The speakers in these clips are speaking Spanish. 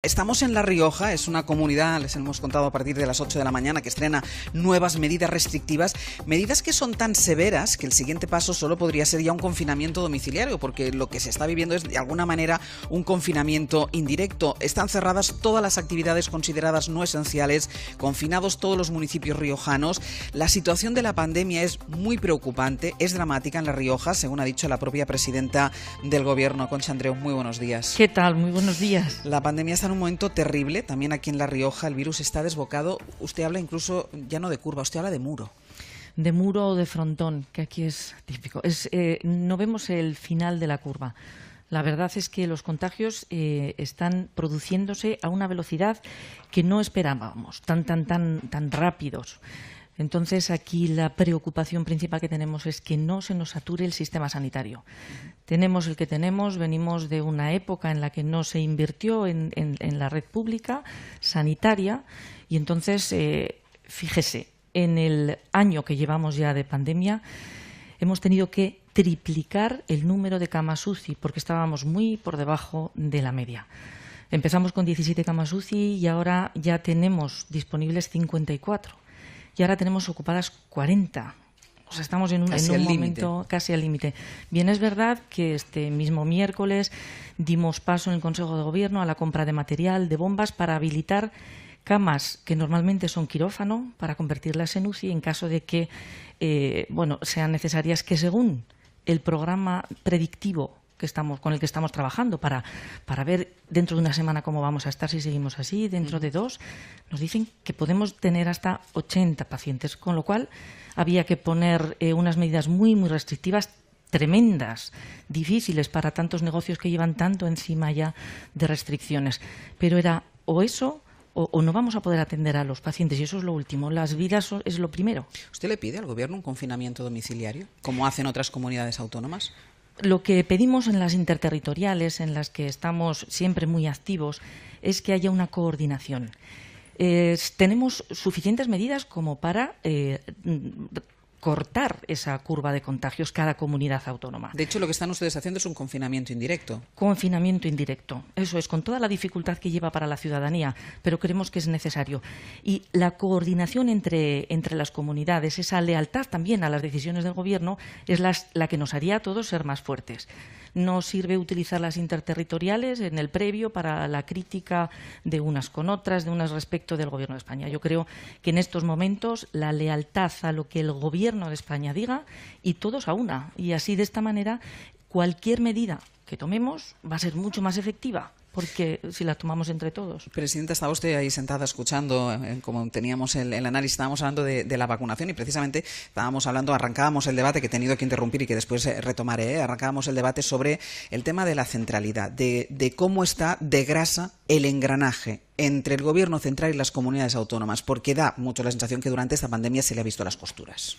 Estamos en La Rioja, es una comunidad, les hemos contado a partir de las 8 de la mañana, que estrena nuevas medidas restrictivas, medidas que son tan severas que el siguiente paso solo podría ser ya un confinamiento domiciliario, porque lo que se está viviendo es de alguna manera un confinamiento indirecto. Están cerradas todas las actividades consideradas no esenciales, confinados todos los municipios riojanos. La situación de la pandemia es muy preocupante, es dramática en La Rioja, según ha dicho la propia presidenta del Gobierno, Concha Andreu. Muy buenos días. ¿Qué tal? Muy buenos días. La pandemia está en un momento terrible, también aquí en La Rioja el virus está desbocado. Usted habla incluso ya no de curva, usted habla de muro. De muro o de frontón, que aquí es típico. No vemos el final de la curva. La verdad es que los contagios están produciéndose a una velocidad que no esperábamos, tan rápidos. Entonces, aquí la preocupación principal que tenemos es que no se nos sature el sistema sanitario. Tenemos el que tenemos, venimos de una época en la que no se invirtió en la red pública sanitaria y entonces, fíjese, en el año que llevamos ya de pandemia hemos tenido que triplicar el número de camas UCI porque estábamos muy por debajo de la media. Empezamos con 17 camas UCI y ahora ya tenemos disponibles 54. Y ahora tenemos ocupadas 40. O sea, estamos en un momento casi al límite. Bien, es verdad que este mismo miércoles dimos paso en el Consejo de Gobierno a la compra de material, de bombas, para habilitar camas que normalmente son quirófano, para convertirlas en UCI en caso de que sean necesarias, que según el programa predictivo con el que estamos trabajando para ver dentro de una semana cómo vamos a estar si seguimos así, dentro de 2, nos dicen que podemos tener hasta 80 pacientes, con lo cual había que poner unas medidas muy restrictivas, tremendas, difíciles para tantos negocios que llevan tanto encima ya de restricciones. Pero era o eso o no vamos a poder atender a los pacientes, y eso es lo último. Las vidas es lo primero. ¿Usted le pide al Gobierno un confinamiento domiciliario, como hacen otras comunidades autónomas? Lo que pedimos en las interterritoriales, en las que estamos siempre muy activos, es que haya una coordinación. Tenemos suficientes medidas como para cortar esa curva de contagios cada comunidad autónoma. De hecho, lo que están ustedes haciendo es un confinamiento indirecto. Confinamiento indirecto, eso es, con toda la dificultad que lleva para la ciudadanía, pero creemos que es necesario. Y la coordinación entre las comunidades, esa lealtad también a las decisiones del Gobierno, es la que nos haría a todos ser más fuertes. No sirve utilizar las interterritoriales en el previo para la crítica de unas con otras, de unas respecto del Gobierno de España. Yo creo que en estos momentos la lealtad a lo que el Gobierno de España diga y todos a una. Y así, de esta manera, cualquier medida que tomemos va a ser mucho más efectiva, porque si la tomamos entre todos. Presidenta, estaba usted ahí sentada escuchando, como teníamos el análisis, estábamos hablando de la vacunación y precisamente arrancábamos el debate, que he tenido que interrumpir y que después retomaré, arrancábamos el debate sobre el tema de la centralidad, de cómo está de grasa el engranaje entre el Gobierno central y las comunidades autónomas, porque da mucho la sensación que durante esta pandemia se le ha visto las costuras.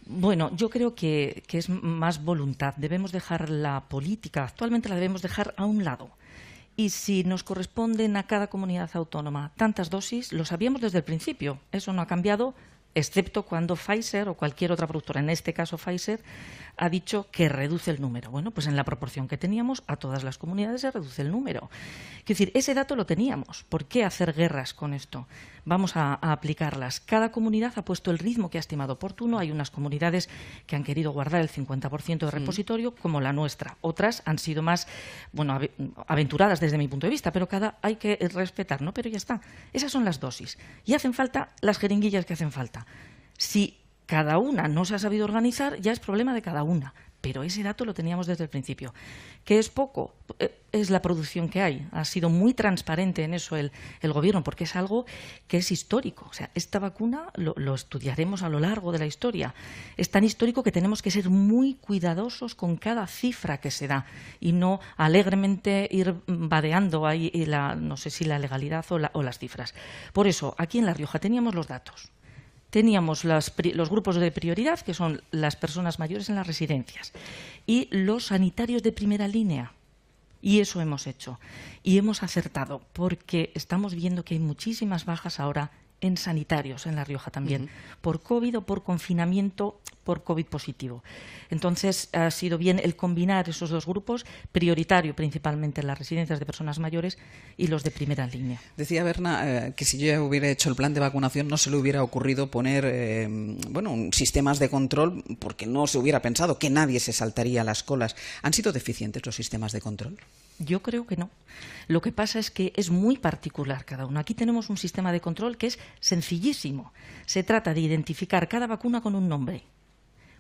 Bueno, yo creo que es más voluntad. Debemos dejar la política, actualmente la debemos dejar a un lado. Y si nos corresponden a cada comunidad autónoma tantas dosis, lo sabíamos desde el principio. Eso no ha cambiado, excepto cuando Pfizer o cualquier otra productora, en este caso Pfizer, ha dicho que reduce el número. Bueno, pues en la proporción que teníamos, a todas las comunidades se reduce el número. Es decir, ese dato lo teníamos. ¿Por qué hacer guerras con esto? Vamos a aplicarlas. Cada comunidad ha puesto el ritmo que ha estimado oportuno. Hay unas comunidades que han querido guardar el 50% de repositorio, como la nuestra. Otras han sido más, aventuradas desde mi punto de vista, pero hay que respetar, ¿no? Pero ya está. Esas son las dosis. Y hacen falta las jeringuillas que hacen falta. Si cada una no se ha sabido organizar, ya es problema de cada una. Pero ese dato lo teníamos desde el principio. ¿Que es poco? Es la producción que hay. Ha sido muy transparente en eso el Gobierno, porque es algo que es histórico. O sea, esta vacuna lo estudiaremos a lo largo de la historia. Es tan histórico que tenemos que ser muy cuidadosos con cada cifra que se da y no alegremente ir vadeando ahí no sé si la legalidad o las cifras. Por eso, aquí en La Rioja teníamos los datos. Teníamos los grupos de prioridad, que son las personas mayores en las residencias, y los sanitarios de primera línea. Y eso hemos hecho. Y hemos acertado, porque estamos viendo que hay muchísimas bajas ahora en sanitarios en La Rioja también, por COVID o por confinamiento por COVID positivo. Entonces, ha sido bien el combinar esos dos grupos, prioritario principalmente en las residencias de personas mayores y los de primera línea. Decía Berna que si yo ya hubiera hecho el plan de vacunación no se le hubiera ocurrido poner sistemas de control porque no se hubiera pensado que nadie se saltaría las colas. ¿Han sido deficientes los sistemas de control? Yo creo que no. Lo que pasa es que es muy particular cada uno. Aquí tenemos un sistema de control que es sencillísimo. Se trata de identificar cada vacuna con un nombre.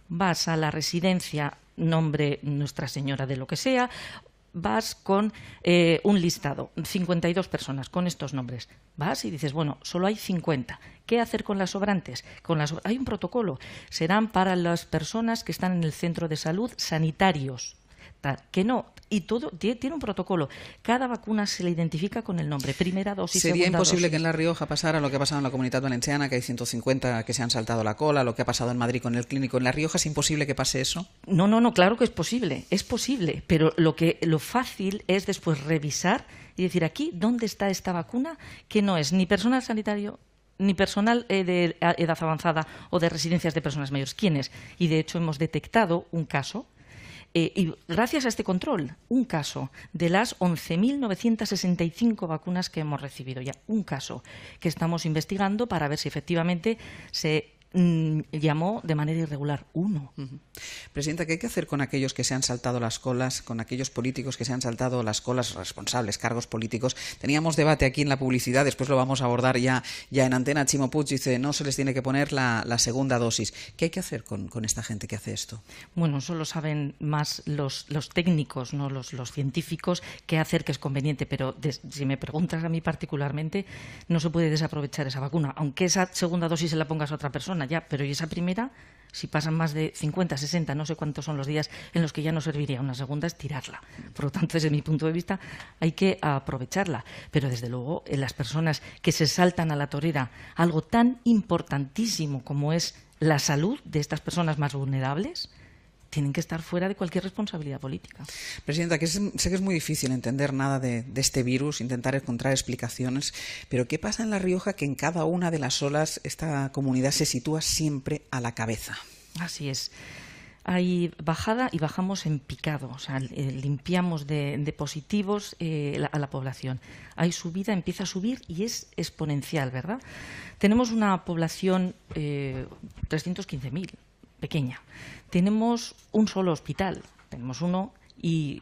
Vas a la residencia, nombre Nuestra Señora de lo que sea, vas con un listado, 52 personas con estos nombres. Vas y dices, bueno, solo hay 50. ¿Qué hacer con las sobrantes? Hay un protocolo. Serán para las personas que están en el centro de salud sanitarios. Que no, y todo tiene un protocolo. Cada vacuna se le identifica con el nombre, primera dosis, ¿Sería segunda imposible dosis. que en La Rioja pasara lo que ha pasado en la Comunidad Valenciana, que hay 150 que se han saltado la cola, lo que ha pasado en Madrid con el clínico? ¿En La Rioja es imposible que pase eso? No, claro que es posible, pero lo fácil es después revisar y decir aquí, ¿dónde está esta vacuna? Que no es ni personal sanitario ni personal de edad avanzada o de residencias de personas mayores. ¿Quién es? Y de hecho hemos detectado un caso. Y gracias a este control, un caso de las 11.965 vacunas que hemos recibido ya, un caso que estamos investigando para ver si efectivamente se llamó de manera irregular uno. Presidenta, ¿qué hay que hacer con aquellos que se han saltado las colas, con aquellos políticos que se han saltado las colas, responsables, cargos políticos? Teníamos debate aquí en la publicidad, después lo vamos a abordar ya en antena. Chimo Puig dice, no se les tiene que poner la segunda dosis. ¿Qué hay que hacer con esta gente que hace esto? Bueno, eso lo saben más los técnicos, no los científicos, qué hacer que es conveniente, pero si me preguntas a mí particularmente, no se puede desaprovechar esa vacuna, aunque esa segunda dosis se la pongas a otra persona. Ya, pero y esa primera, si pasan más de 50, 60, no sé cuántos son los días en los que ya no serviría una segunda, es tirarla. Por lo tanto, desde mi punto de vista, hay que aprovecharla. Pero desde luego, las personas que se saltan a la torera algo tan importantísimo como es la salud de estas personas más vulnerables, tienen que estar fuera de cualquier responsabilidad política. Presidenta, sé que es muy difícil entender nada de este virus, intentar encontrar explicaciones, pero ¿qué pasa en La Rioja que en cada una de las olas esta comunidad se sitúa siempre a la cabeza? Así es. Hay bajada y bajamos en picado, o sea, limpiamos de positivos a la población. Hay subida, empieza a subir y es exponencial, ¿verdad? Tenemos una población 315.000, pequeña. Tenemos un solo hospital, tenemos uno y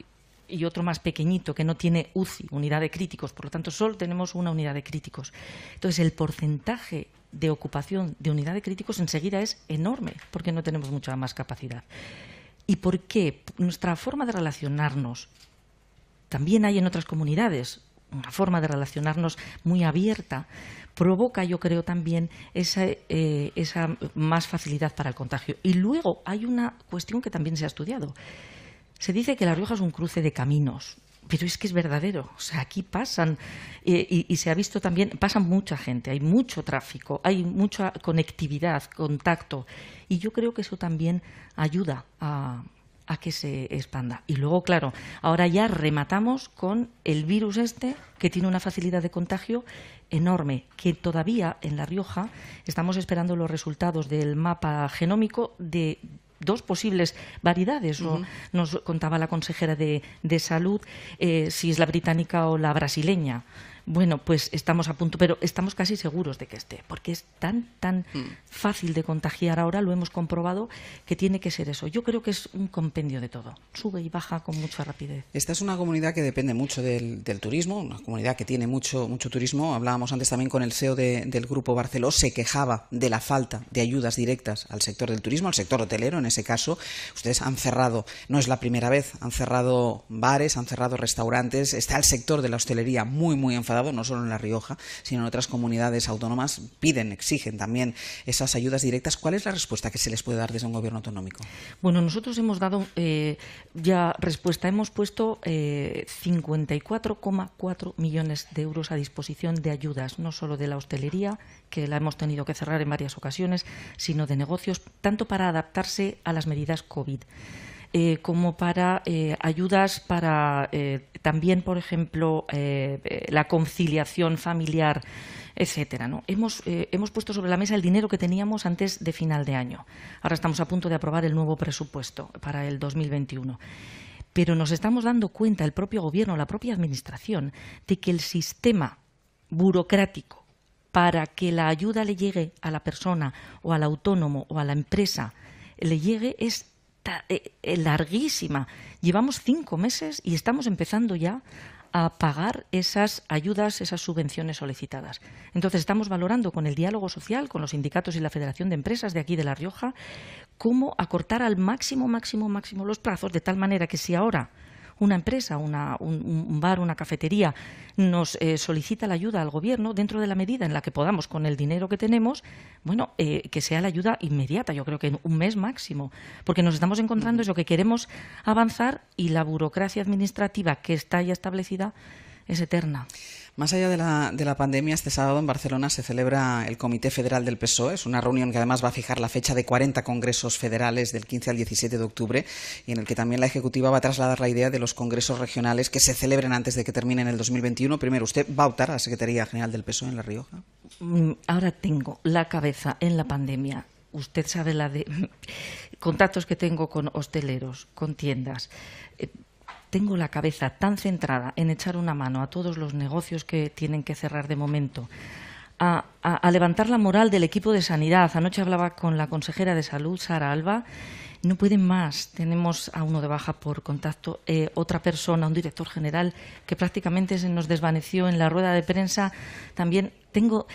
otro más pequeñito que no tiene UCI, unidad de críticos, por lo tanto solo tenemos una unidad de críticos. Entonces el porcentaje de ocupación de unidad de críticos enseguida es enorme porque no tenemos mucha más capacidad. ¿Y por qué? Nuestra forma de relacionarnos también hay en otras comunidades, una forma de relacionarnos muy abierta, provoca, yo creo, también esa más facilidad para el contagio. Y luego hay una cuestión que también se ha estudiado. Se dice que La Rioja es un cruce de caminos, pero es que es verdadero. O sea, aquí pasan, y se ha visto también, pasan mucha gente, hay mucho tráfico, hay mucha conectividad, contacto. Y yo creo que eso también ayuda a que se expanda. Y luego, claro, ahora ya rematamos con el virus que tiene una facilidad de contagio enorme, que todavía en La Rioja estamos esperando los resultados del mapa genómico de dos posibles variedades. Nos contaba la consejera de Salud si es la británica o la brasileña. Bueno, pues estamos a punto, pero estamos casi seguros de que esté, porque es tan fácil de contagiar ahora, lo hemos comprobado, que tiene que ser eso. Yo creo que es un compendio de todo, sube y baja con mucha rapidez. Esta es una comunidad que depende mucho del turismo, una comunidad que tiene mucho turismo. Hablábamos antes también con el CEO del Grupo Barceló, se quejaba de la falta de ayudas directas al sector del turismo, al sector hotelero en ese caso. Ustedes han cerrado, no es la primera vez, han cerrado bares, han cerrado restaurantes, está el sector de la hostelería muy enfadado, no solo en La Rioja, sino en otras comunidades autónomas, exigen también esas ayudas directas. ¿Cuál es la respuesta que se les puede dar desde un gobierno autonómico? Bueno, nosotros hemos dado ya respuesta. Hemos puesto 54,4 millones de euros a disposición de ayudas, no solo de la hostelería, que la hemos tenido que cerrar en varias ocasiones, sino de negocios, tanto para adaptarse a las medidas COVID. como para ayudas para también, por ejemplo, la conciliación familiar, etcétera, ¿no? Hemos puesto sobre la mesa el dinero que teníamos antes de final de año. Ahora estamos a punto de aprobar el nuevo presupuesto para el 2021. Pero nos estamos dando cuenta, el propio Gobierno, la propia Administración, de que el sistema burocrático para que la ayuda le llegue a la persona o al autónomo o a la empresa le llegue es larguísima. Llevamos 5 meses y estamos empezando ya a pagar esas ayudas, esas subvenciones solicitadas. Entonces estamos valorando con el diálogo social, con los sindicatos y la Federación de Empresas de aquí de La Rioja, cómo acortar al máximo los plazos, de tal manera que si ahora una empresa, un bar, una cafetería nos solicita la ayuda al Gobierno, dentro de la medida en la que podamos con el dinero que tenemos, bueno, que sea la ayuda inmediata, yo creo que en un mes máximo, porque nos estamos encontrando eso, que queremos avanzar y la burocracia administrativa que está ya establecida es eterna. Más allá de la pandemia, este sábado en Barcelona se celebra el Comité Federal del PSOE. Es una reunión que además va a fijar la fecha de 40 congresos federales del 15 al 17 de octubre y en el que también la Ejecutiva va a trasladar la idea de los congresos regionales que se celebren antes de que terminen el 2021. Primero, ¿usted va a optar a la Secretaría General del PSOE en La Rioja? Ahora tengo la cabeza en la pandemia. Usted sabe la de contactos que tengo con hosteleros, con tiendas. Tengo la cabeza tan centrada en echar una mano a todos los negocios que tienen que cerrar de momento, a levantar la moral del equipo de sanidad. Anoche hablaba con la consejera de Salud, Sara Alba. No pueden más. Tenemos a uno de baja por contacto, otra persona, un director general, que prácticamente se nos desvaneció en la rueda de prensa. También tengo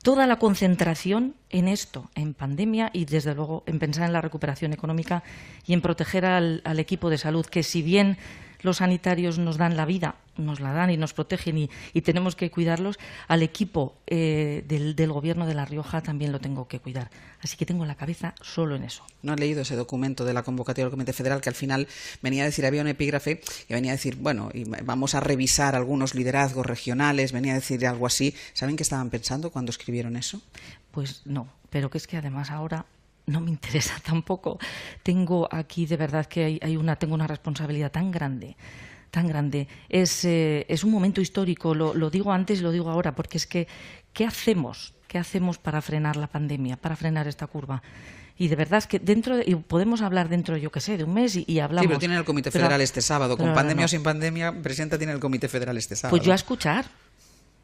toda la concentración en esto, en pandemia y, desde luego, en pensar en la recuperación económica y en proteger al equipo de salud, que si bien los sanitarios nos dan la vida, nos la dan y nos protegen y tenemos que cuidarlos, al equipo del Gobierno de La Rioja también lo tengo que cuidar. Así que tengo la cabeza solo en eso. ¿No ha leído ese documento de la convocatoria del Comité Federal que al final venía a decir, había un epígrafe y venía a decir, bueno, y vamos a revisar algunos liderazgos regionales, venía a decir algo así? ¿Saben qué estaban pensando cuando escribieron eso? Pues no, pero que es que además ahora no me interesa tampoco. Tengo aquí, de verdad, que tengo una responsabilidad tan grande. Es un momento histórico, lo digo antes y lo digo ahora, porque es que, ¿qué hacemos? ¿Qué hacemos para frenar la pandemia, para frenar esta curva? Y de verdad es que podemos hablar dentro, yo qué sé, de un mes y hablamos. Sí, pero tienen el Comité Federal este sábado. Con pandemia o sin pandemia, Presidenta, tiene el Comité Federal este sábado. Pues yo a escuchar.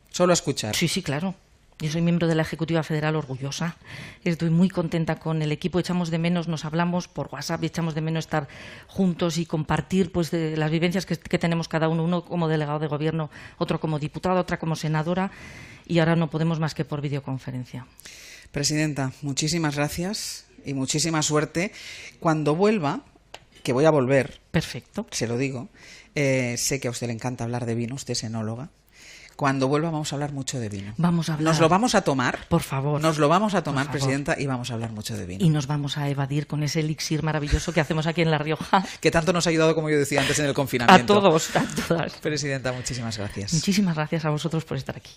¿Solo a escuchar? Sí, claro. Yo soy miembro de la Ejecutiva Federal, orgullosa. Estoy muy contenta con el equipo. Echamos de menos, nos hablamos por WhatsApp y echamos de menos estar juntos y compartir pues de las vivencias que tenemos cada uno como delegado de Gobierno, otro como diputado, otra como senadora, y ahora no podemos más que por videoconferencia. Presidenta, muchísimas gracias y muchísima suerte. Cuando vuelva, que voy a volver. Perfecto. Se lo digo. Sé que a usted le encanta hablar de vino, usted es enóloga. Cuando vuelva vamos a hablar mucho de vino. Vamos a hablar. ¿Nos lo vamos a tomar? Por favor. Nos lo vamos a tomar, Presidenta, y vamos a hablar mucho de vino. Y nos vamos a evadir con ese elixir maravilloso que hacemos aquí en La Rioja. Que tanto nos ha ayudado, como yo decía antes, en el confinamiento. A todos, a todas. Presidenta, muchísimas gracias. Muchísimas gracias a vosotros por estar aquí.